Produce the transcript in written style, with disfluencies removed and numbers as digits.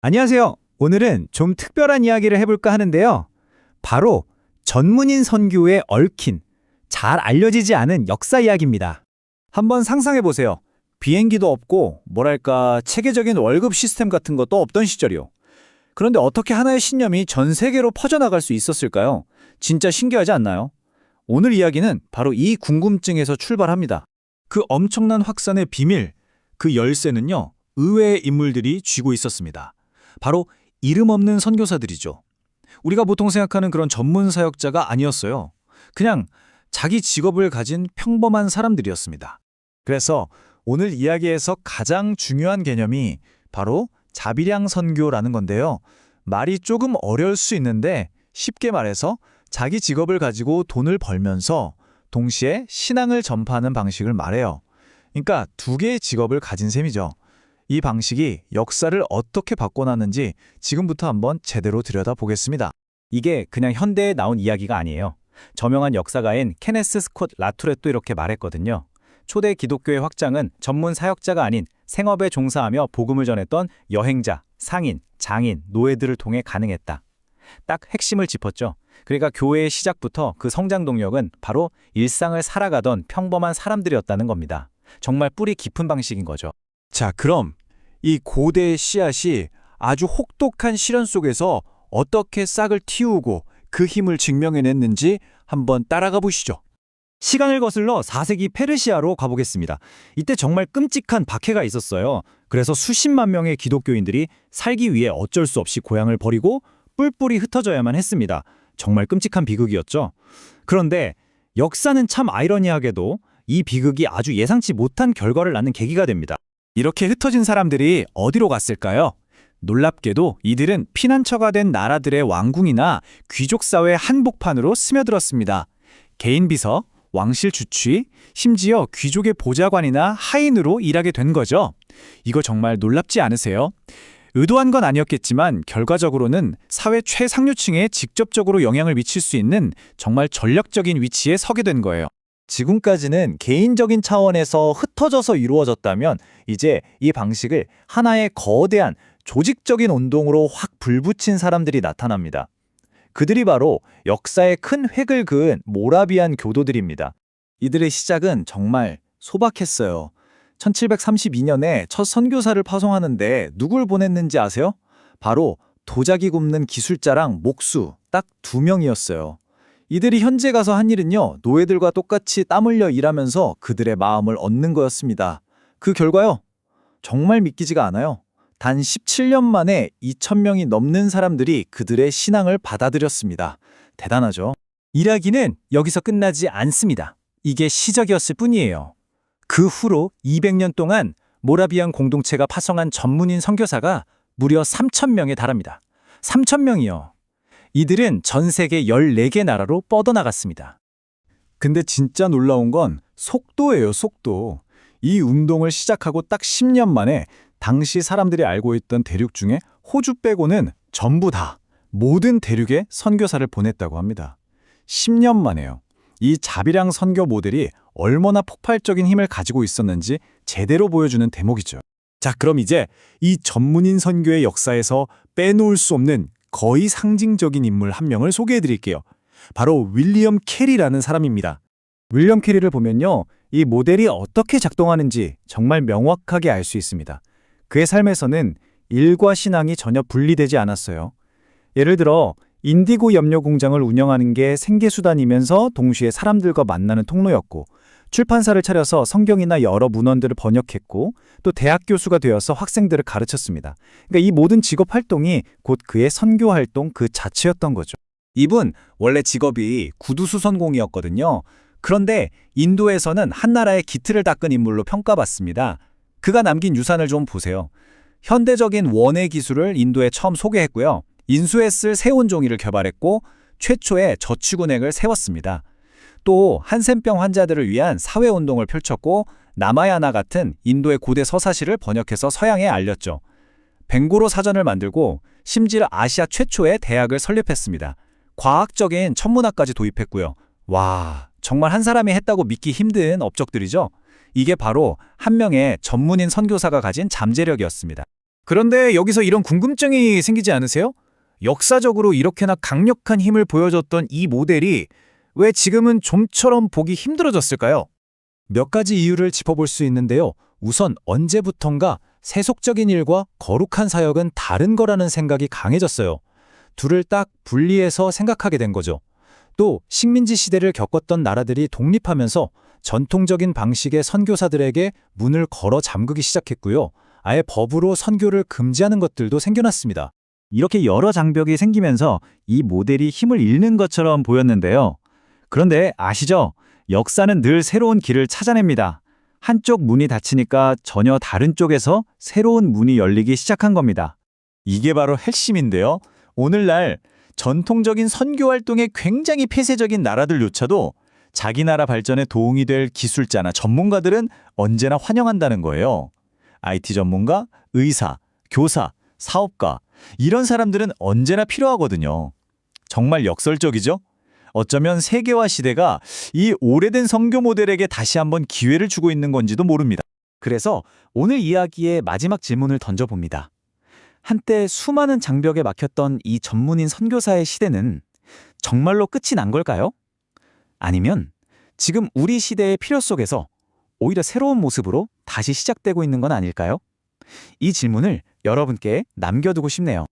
안녕하세요. 오늘은 좀 특별한 이야기를 해볼까 하는데요. 바로 전문인 선교에 얽힌 잘 알려지지 않은 역사 이야기입니다. 한번 상상해 보세요. 비행기도 없고 뭐랄까 체계적인 월급 시스템 같은 것도 없던 시절이요. 그런데 어떻게 하나의 신념이 전 세계로 퍼져나갈 수 있었을까요? 진짜 신기하지 않나요? 오늘 이야기는 바로 이 궁금증에서 출발합니다. 그 엄청난 확산의 비밀, 그 열쇠는요, 의외의 인물들이 쥐고 있었습니다. 바로 이름 없는 선교사들이죠. 우리가 보통 생각하는 그런 전문 사역자가 아니었어요. 그냥 자기 직업을 가진 평범한 사람들이었습니다. 그래서 오늘 이야기에서 가장 중요한 개념이 바로 자비량 선교라는 건데요. 말이 조금 어려울 수 있는데 쉽게 말해서 자기 직업을 가지고 돈을 벌면서 동시에 신앙을 전파하는 방식을 말해요. 그러니까 두 개의 직업을 가진 셈이죠. 이 방식이 역사를 어떻게 바꿔놨는지 지금부터 한번 제대로 들여다보겠습니다. 이게 그냥 현대에 나온 이야기가 아니에요. 저명한 역사가인 케네스 스콧 라투렛도 이렇게 말했거든요. 초대 기독교의 확장은 전문 사역자가 아닌 생업에 종사하며 복음을 전했던 여행자, 상인, 장인, 노예들을 통해 가능했다. 딱 핵심을 짚었죠. 그러니까 교회의 시작부터 그 성장 동력은 바로 일상을 살아가던 평범한 사람들이었다는 겁니다. 정말 뿌리 깊은 방식인 거죠. 자, 그럼 이 고대의 씨앗이 아주 혹독한 시련 속에서 어떻게 싹을 틔우고 그 힘을 증명해냈는지 한번 따라가 보시죠. 시간을 거슬러 4세기 페르시아로 가보겠습니다. 이때 정말 끔찍한 박해가 있었어요. 그래서 수십만 명의 기독교인들이 살기 위해 어쩔 수 없이 고향을 버리고 뿔뿔이 흩어져야만 했습니다. 정말 끔찍한 비극이었죠. 그런데 역사는 참 아이러니하게도 이 비극이 아주 예상치 못한 결과를 낳는 계기가 됩니다. 이렇게 흩어진 사람들이 어디로 갔을까요? 놀랍게도 이들은 피난처가 된 나라들의 왕궁이나 귀족사회 한복판으로 스며들었습니다. 개인 비서, 왕실 주취, 심지어 귀족의 보좌관이나 하인으로 일하게 된 거죠. 이거 정말 놀랍지 않으세요? 의도한 건 아니었겠지만 결과적으로는 사회 최상류층에 직접적으로 영향을 미칠 수 있는 정말 전략적인 위치에 서게 된 거예요. 지금까지는 개인적인 차원에서 흩어져서 이루어졌다면 이제 이 방식을 하나의 거대한 조직적인 운동으로 확 불붙인 사람들이 나타납니다. 그들이 바로 역사의 큰 획을 그은 모라비안 교도들입니다. 이들의 시작은 정말 소박했어요. 1732년에 첫 선교사를 파송하는데 누굴 보냈는지 아세요? 바로 도자기 굽는 기술자랑 목수 딱 2명이었어요. 이들이 현재 가서 한 일은요, 노예들과 똑같이 땀 흘려 일하면서 그들의 마음을 얻는 거였습니다. 그 결과요, 정말 믿기지가 않아요. 단 17년 만에 2,000명이 넘는 사람들이 그들의 신앙을 받아들였습니다. 대단하죠? 이야기는 여기서 끝나지 않습니다. 이게 시작이었을 뿐이에요. 그 후로 200년 동안 모라비안 공동체가 파송한 전문인 선교사가 무려 3,000명에 달합니다. 3,000명이요. 이들은 전 세계 14개 나라로 뻗어나갔습니다. 근데 진짜 놀라운 건 속도예요, 속도. 이 운동을 시작하고 딱 10년 만에 당시 사람들이 알고 있던 대륙 중에 호주 빼고는 전부 다 모든 대륙에 선교사를 보냈다고 합니다. 10년 만에요. 이 자비량 선교 모델이 얼마나 폭발적인 힘을 가지고 있었는지 제대로 보여주는 대목이죠. 자, 그럼 이제 이 전문인 선교의 역사에서 빼놓을 수 없는 거의 상징적인 인물 한 명을 소개해 드릴게요. 바로 윌리엄 캐리라는 사람입니다. 윌리엄 캐리를 보면요, 이 모델이 어떻게 작동하는지 정말 명확하게 알 수 있습니다. 그의 삶에서는 일과 신앙이 전혀 분리되지 않았어요. 예를 들어 인디고 염료 공장을 운영하는 게 생계수단이면서 동시에 사람들과 만나는 통로였고, 출판사를 차려서 성경이나 여러 문헌들을 번역했고, 또 대학 교수가 되어서 학생들을 가르쳤습니다. 그러니까 이 모든 직업 활동이 곧 그의 선교 활동 그 자체였던 거죠. 이분 원래 직업이 구두수선공이었거든요. 그런데 인도에서는 한 나라의 기틀을 닦은 인물로 평가받습니다. 그가 남긴 유산을 좀 보세요. 현대적인 원예 기술을 인도에 처음 소개했고요. 인수에 쓸 세운종이를 개발했고 최초의 저축은행을 세웠습니다. 또 한센병 환자들을 위한 사회운동을 펼쳤고 나마야나 같은 인도의 고대 서사시를 번역해서 서양에 알렸죠. 벵고로 사전을 만들고 심지어 아시아 최초의 대학을 설립했습니다. 과학적인 천문학까지 도입했고요. 와, 정말 한 사람이 했다고 믿기 힘든 업적들이죠. 이게 바로 한 명의 전문인 선교사가 가진 잠재력이었습니다. 그런데 여기서 이런 궁금증이 생기지 않으세요? 역사적으로 이렇게나 강력한 힘을 보여줬던 이 모델이 왜 지금은 좀처럼 보기 힘들어졌을까요? 몇 가지 이유를 짚어볼 수 있는데요. 우선 언제부턴가 세속적인 일과 거룩한 사역은 다른 거라는 생각이 강해졌어요. 둘을 딱 분리해서 생각하게 된 거죠. 또 식민지 시대를 겪었던 나라들이 독립하면서 전통적인 방식의 선교사들에게 문을 걸어 잠그기 시작했고요. 아예 법으로 선교를 금지하는 것들도 생겨났습니다. 이렇게 여러 장벽이 생기면서 이 모델이 힘을 잃는 것처럼 보였는데요. 그런데 아시죠? 역사는 늘 새로운 길을 찾아냅니다. 한쪽 문이 닫히니까 전혀 다른 쪽에서 새로운 문이 열리기 시작한 겁니다. 이게 바로 핵심인데요. 오늘날 전통적인 선교 활동에 굉장히 폐쇄적인 나라들조차도 자기 나라 발전에 도움이 될 기술자나 전문가들은 언제나 환영한다는 거예요. IT 전문가, 의사, 교사, 사업가 이런 사람들은 언제나 필요하거든요. 정말 역설적이죠? 어쩌면 세계화 시대가 이 오래된 선교 모델에게 다시 한번 기회를 주고 있는 건지도 모릅니다. 그래서 오늘 이야기의 마지막 질문을 던져봅니다. 한때 수많은 장벽에 막혔던 이 전문인 선교사의 시대는 정말로 끝이 난 걸까요? 아니면 지금 우리 시대의 필요 속에서 오히려 새로운 모습으로 다시 시작되고 있는 건 아닐까요? 이 질문을 여러분께 남겨두고 싶네요.